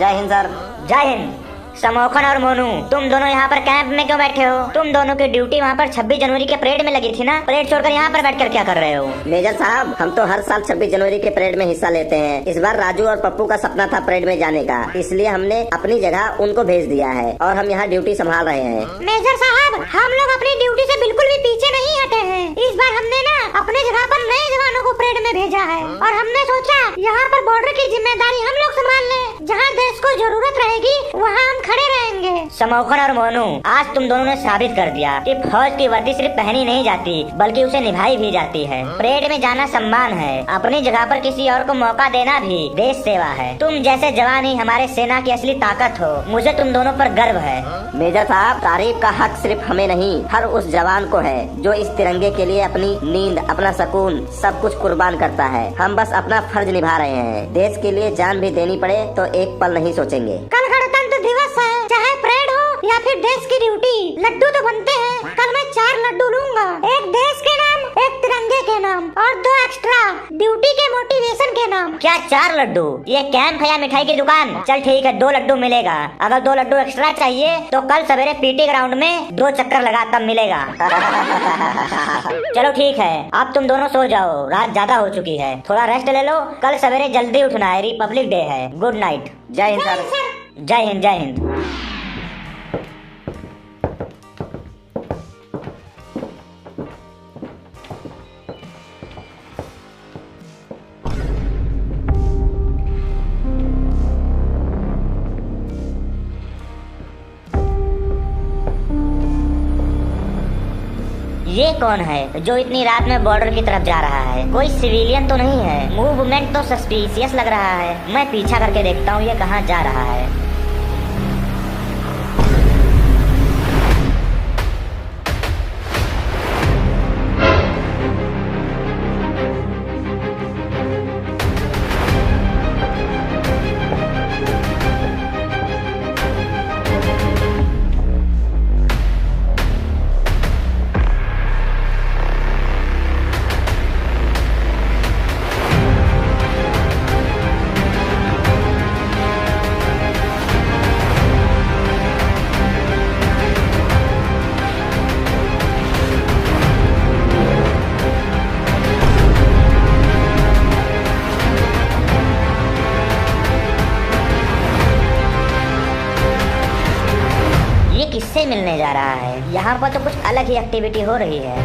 जय हिंद सर। जय हिंद। समोखन और मोनू, तुम दोनों यहाँ पर कैंप में क्यों बैठे हो? तुम दोनों की ड्यूटी वहाँ पर 26 जनवरी के परेड में लगी थी ना? परेड छोड़कर यहाँ पर बैठकर क्या कर रहे हो? मेजर साहब, हम तो हर साल 26 जनवरी के परेड में हिस्सा लेते हैं। इस बार राजू और पप्पू का सपना था परेड में जाने का, इसलिए हमने अपनी जगह उनको भेज दिया है और हम यहाँ ड्यूटी संभाल रहे हैं। मेजर साहब, हम लोग अपनी ड्यूटी से बिल्कुल भी पीछे नहीं हटे हैं। इस बार हमने ना अपनी जगह पर नए जवानों को परेड में भेजा है और हमने सोचा यहाँ पर बॉर्डर की जिम्मेदारी हम लोग संभाल लें। जहाँ देश को जरूरत रहेगी वहाँ हम खड़े रहेंगे। समोखन और मोनू, आज तुम दोनों ने साबित कर दिया कि फौज की वर्दी सिर्फ पहनी नहीं जाती बल्कि उसे निभाई भी जाती है। परेड में जाना सम्मान है, अपनी जगह पर किसी और को मौका देना भी देश सेवा है। तुम जैसे जवान ही हमारे सेना की असली ताकत हो। मुझे तुम दोनों पर गर्व है। मेजर साहब, तारीफ का हक सिर्फ हमें नहीं, हर उस जवान को है जो इस तिरंगे के लिए अपनी नींद, अपना सुकून सब कुछ कुर्बान करता है। हम बस अपना फर्ज निभा रहे हैं। देश के लिए जान भी देनी पड़े तो एक पल नहीं सोचेंगे। कल गणतंत्र दिवस है, चाहे परेड हो या फिर देश की ड्यूटी, लड्डू तो बनते हैं। कल मैं 4 लड्डू लूंगा, एक देश के नाम, एक तिरंगे के नाम और 2 एक्स्ट्रा ड्यूटी के मोटिवेशन के नाम। क्या 4 लड्डू? ये कैंप है या मिठाई की दुकान? चल ठीक है, 2 लड्डू मिलेगा। अगर 2 लड्डू एक्स्ट्रा चाहिए तो कल सवेरे पीटी ग्राउंड में 2 चक्कर लगा तब मिलेगा। चलो ठीक है, अब तुम दोनों सो जाओ, रात ज्यादा हो चुकी है। थोड़ा रेस्ट ले लो, कल सवेरे जल्दी उठना है, रिपब्लिक डे है। Good night. जय हिंद सर। जय हिंद। जय हिंद। ये कौन है जो इतनी रात में बॉर्डर की तरफ जा रहा है? कोई सिविलियन तो नहीं है? मूवमेंट तो सस्पिशियस लग रहा है। मैं पीछा करके देखता हूँ ये कहाँ जा रहा है। किससे मिलने जा रहा है? यहाँ पर तो कुछ अलग ही एक्टिविटी हो रही है।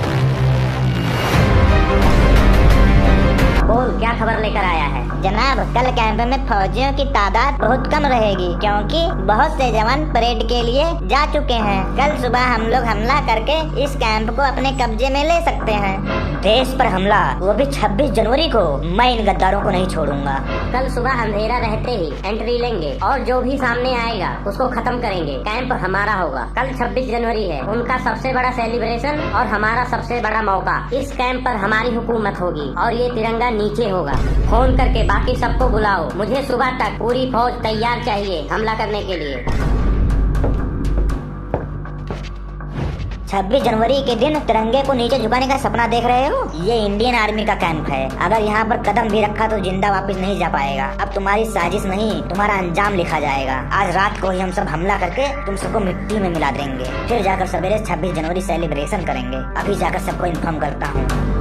बोल, क्या खबर लेकर आया है? जनाब, कल कैंप में फौजियों की तादाद बहुत कम रहेगी क्योंकि बहुत से जवान परेड के लिए जा चुके हैं। कल सुबह हम लोग हमला करके इस कैंप को अपने कब्जे में ले सकते हैं। देश पर हमला, वो भी 26 जनवरी को? मैं इन गद्दारों को नहीं छोड़ूंगा। कल सुबह अंधेरा रहते ही एंट्री लेंगे और जो भी सामने आएगा उसको खत्म करेंगे। कैंप हमारा होगा। कल 26 जनवरी है, उनका सबसे बड़ा सेलिब्रेशन और हमारा सबसे बड़ा मौका। इस कैंप पर हमारी हुकूमत होगी और ये तिरंगा नीचे होगा। फोन करके बाकी सबको बुलाओ। मुझे सुबह तक पूरी फौज तैयार चाहिए हमला करने के लिए। 26 जनवरी के दिन तिरंगे को नीचे झुकाने का सपना देख रहे हो? ये इंडियन आर्मी का कैंप है। अगर यहाँ पर कदम भी रखा तो जिंदा वापस नहीं जा पाएगा। अब तुम्हारी साजिश नहीं, तुम्हारा अंजाम लिखा जाएगा। आज रात को ही हम सब हमला करके तुम सबको मिट्टी में मिला देंगे। फिर जाकर सवेरे 26 जनवरी सेलिब्रेशन करेंगे। अभी जाकर सबको इन्फॉर्म करता हूँ।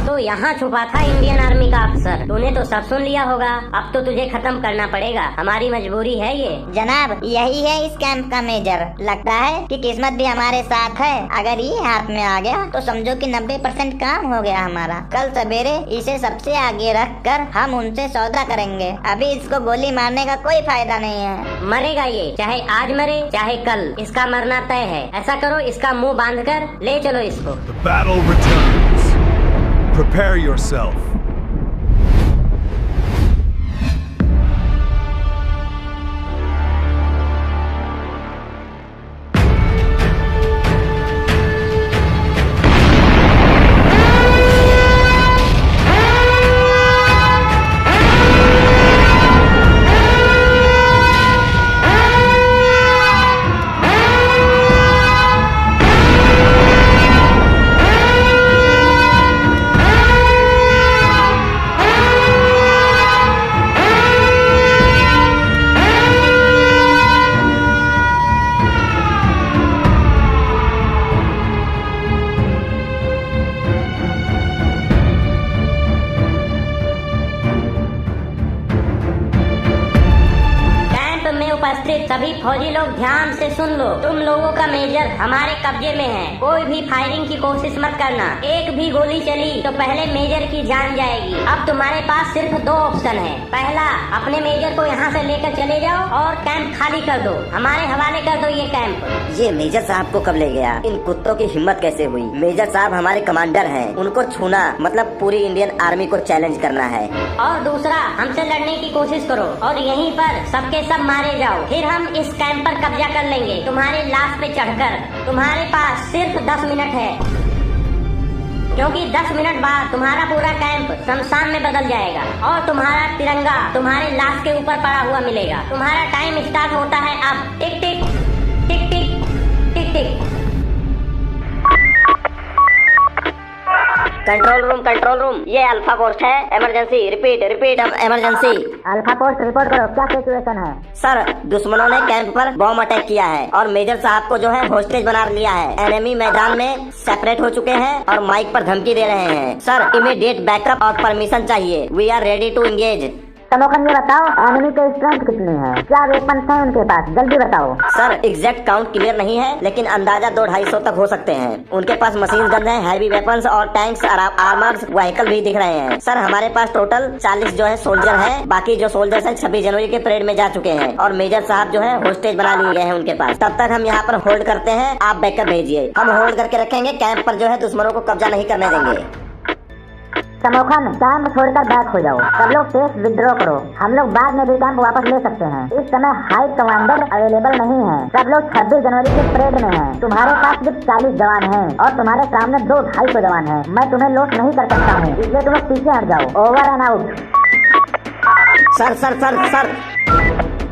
तो यहाँ छुपा था इंडियन आर्मी का अफसर। तूने तो सब सुन लिया होगा। अब तो तुझे खत्म करना पड़ेगा, हमारी मजबूरी है ये। जनाब, यही है इस कैंप का मेजर। लगता है कि किस्मत भी हमारे साथ है। अगर ये हाथ में आ गया तो समझो कि 90% काम हो गया हमारा। कल सवेरे इसे सबसे आगे रख कर हम उनसे सौदा करेंगे। अभी इसको गोली मारने का कोई फायदा नहीं है। मरेगा ये, चाहे आज मरे चाहे कल, इसका मरना तय है। ऐसा करो, इसका मुंह बांधकर ले चलो इसको। The battle returns. Prepare yourself. उपस्थित सभी फौजी लोग ध्यान से सुन लो। तुम लोगों का मेजर हमारे कब्जे में है। कोई भी फायरिंग की कोशिश मत करना। एक भी गोली चली तो पहले मेजर की जान जाएगी। अब तुम्हारे पास सिर्फ 2 ऑप्शन है। पहला, अपने मेजर को यहाँ से लेकर चले जाओ और कैंप खाली कर दो। हमारे हवाले कर दो ये कैंप। ये मेजर साहब को कब ले गया? इन कुत्तों की हिम्मत कैसे हुई? मेजर साहब हमारे कमांडर हैं। उनको छूना मतलब पूरी इंडियन आर्मी को चैलेंज करना है। और दूसरा, हमसे लड़ने की कोशिश करो और यहीं पर सबके सब मारे जाओ। फिर हम इस कैंप पर कब्जा कर लेंगे तुम्हारे लाश पे चढ़कर। तुम्हारे पास सिर्फ 10 मिनट है, क्योंकि 10 मिनट बाद तुम्हारा पूरा कैंप शमशान में बदल जाएगा और तुम्हारा तिरंगा तुम्हारे लाश के ऊपर पड़ा हुआ मिलेगा। तुम्हारा टाइम स्टार्ट होता है अब। टिक टिक टिक टिक टिक टिक। कंट्रोल रूम, ये अल्फा पोस्ट है। Emergency, repeat emergency. Alpha post report करो, क्या सिचुएशन है? सर, दुश्मनों ने कैंप पर बॉम्ब अटैक किया है और मेजर साहब को जो है होस्टेज बना लिया है। एनिमी मैदान में सेपरेट हो चुके हैं और माइक पर धमकी दे रहे हैं। सर, इमीडिएट बैकअप और परमिशन चाहिए। We are ready to engage. समोखन, ये बताओ एनिमी की स्ट्रेंथ कितनी है? क्या वेपन्स हैं उनके पास? जल्दी बताओ। सर, एग्जैक्ट काउंट क्लियर नहीं है, लेकिन अंदाजा 200-250 तक हो सकते हैं। उनके पास मशीन गन है, हैवी वेपन्स और टैंक्स, आर्मर्स, व्हीकल भी दिख रहे हैं। सर, हमारे पास टोटल 40 जो है सोल्जर हैं। बाकी जो सोल्जर्स हैं 26 जनवरी के परेड में जा चुके हैं और मेजर साहब जो है होस्टेज बना लिए गए हैं उनके पास। तब तक हम यहाँ पर होल्ड करते हैं, आप बैकअप भेजिए। हम होल्ड करके रखेंगे, कैंप पर जो है दुश्मनों को कब्जा नहीं करने देंगे। समोखन, कैंप छोड़कर बैक हो जाओ। सब लोग सेफ विड्रॉ करो। हम लोग बाद में भी कैंप वापस ले सकते हैं। इस समय हाई कमांडर अवेलेबल नहीं है। सब लोग 26 जनवरी के परेड में हैं। तुम्हारे पास सिर्फ 40 जवान हैं और तुम्हारे सामने 200-250 जवान हैं। मैं तुम्हें लॉस नहीं कर सकता हूँ, इसलिए तुम पीछे हट जाओ। Over and out. सर,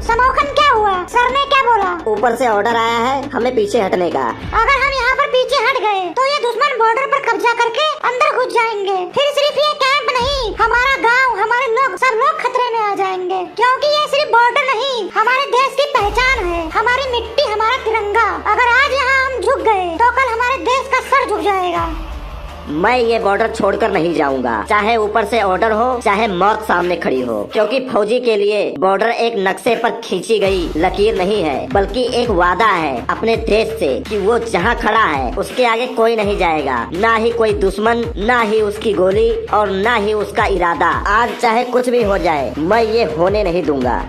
समोखन, क्या हुआ? सर ने क्या बोला? ऊपर से ऑर्डर आया है हमें पीछे हटने का। अगर हम यहाँ पर पीछे हट गए तो ये दुश्मन बॉर्डर पर कब्जा करके अंदर घुस जाएंगे। फिर सिर्फ ये कैंप नहीं, हमारा गांव, हमारे लोग, सब लोग खतरे में आ जाएंगे। क्योंकि ये सिर्फ बॉर्डर नहीं, हमारे देश की पहचान है। हमारी मिट्टी, हमारा तिरंगा। अगर आज यहाँ हम झुक गए तो कल हमारे देश का सर झुक जाएगा। मैं ये बॉर्डर छोड़कर नहीं जाऊंगा, चाहे ऊपर से ऑर्डर हो चाहे मौत सामने खड़ी हो। क्योंकि फौजी के लिए बॉर्डर एक नक्शे पर खींची गई लकीर नहीं है, बल्कि एक वादा है अपने देश से कि वो जहाँ खड़ा है उसके आगे कोई नहीं जाएगा। ना ही कोई दुश्मन, ना ही उसकी गोली और ना ही उसका इरादा। आज चाहे कुछ भी हो जाए, मैं ये होने नहीं दूंगा।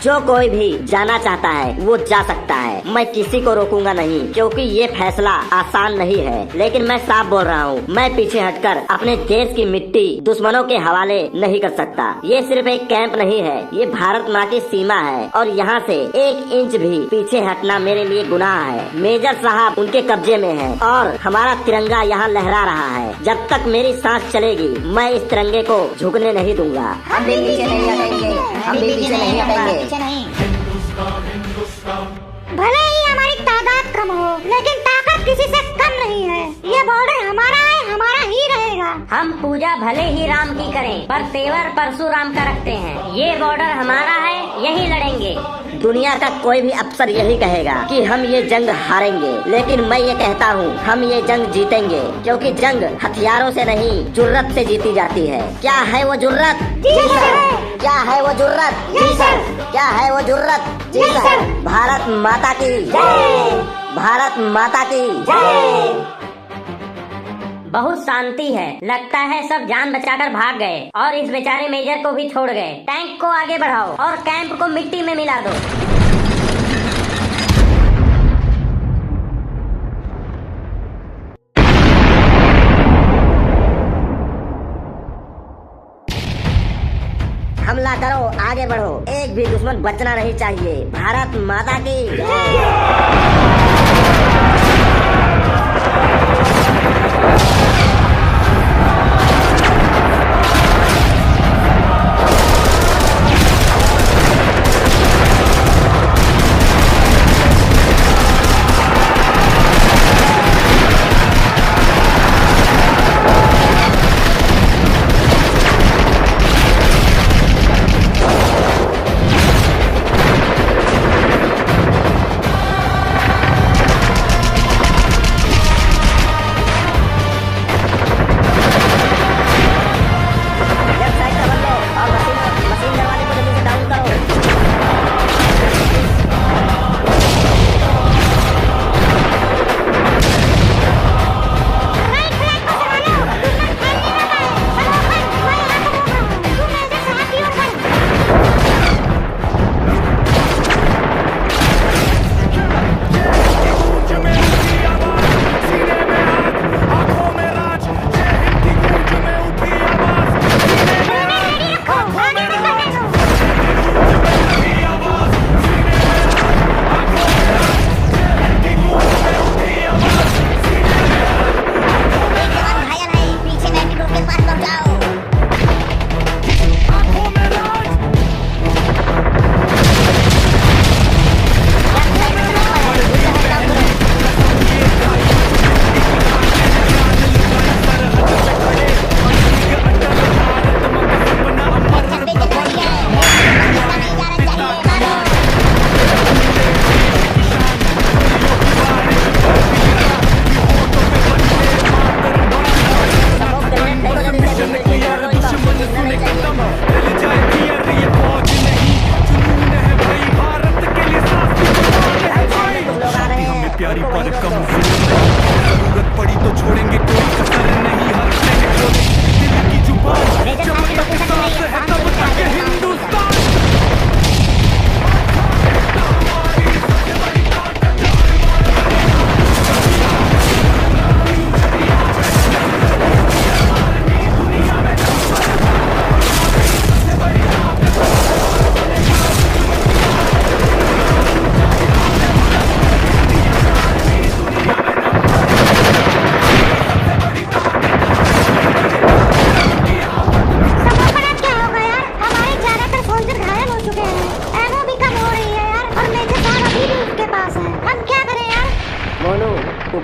जो कोई भी जाना चाहता है वो जा सकता है। मैं किसी को रोकूंगा नहीं, क्योंकि ये फैसला आसान नहीं है। लेकिन मैं साफ बोल रहा हूँ, मैं पीछे हटकर अपने देश की मिट्टी दुश्मनों के हवाले नहीं कर सकता। ये सिर्फ एक कैंप नहीं है, ये भारत माँ की सीमा है और यहाँ से 1 इंच भी पीछे हटना मेरे लिए गुनाह है। मेजर साहब उनके कब्जे में है और हमारा तिरंगा यहाँ लहरा रहा है। जब तक मेरी सांस चलेगी मैं इस तिरंगे को झुकने नहीं दूंगा। हम भी पीछे नहीं हटेंगे, हम भी पीछे नहीं हटेंगे। भले ही हमारी तादाद कम हो, लेकिन ताकत किसी से कम नहीं है। ये बॉर्डर हमारा है, हमारा ही रहेगा। हम पूजा भले ही राम की करें, पर तेवर परशुराम का रखते हैं। ये बॉर्डर हमारा है, यही लड़ेंगे। दुनिया का कोई भी अफसर यही कहेगा कि हम ये जंग हारेंगे, लेकिन मैं ये कहता हूँ हम ये जंग जीतेंगे। क्योंकि जंग हथियारों से नहीं, जुर्रत से जीती जाती है। क्या है वो जुर्रत? जी सर। क्या है वो जुर्रत? जी सर। क्या है वो जुर्रत? जी सर। भारत माता की जय। भारत माता की जय। बहुत शांति है। लगता है सब जान बचाकर भाग गए और इस बेचारे मेजर को भी छोड़ गए। टैंक को आगे बढ़ाओ और कैंप को मिट्टी में मिला दो। हमला करो, आगे बढ़ो, एक भी दुश्मन बचना नहीं चाहिए। भारत माता की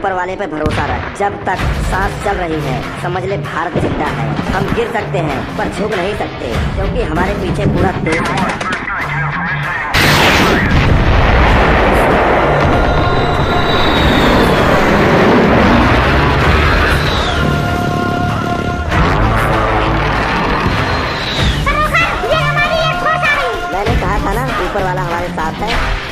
ऊपर वाले पे भरोसा रख। जब तक सांस चल रही है समझ ले भारत जिंदा है। हम गिर सकते हैं पर झुक नहीं सकते, क्योंकि हमारे पीछे पूरा देश है। मैंने कहा था ना ऊपर वाला हमारे साथ है।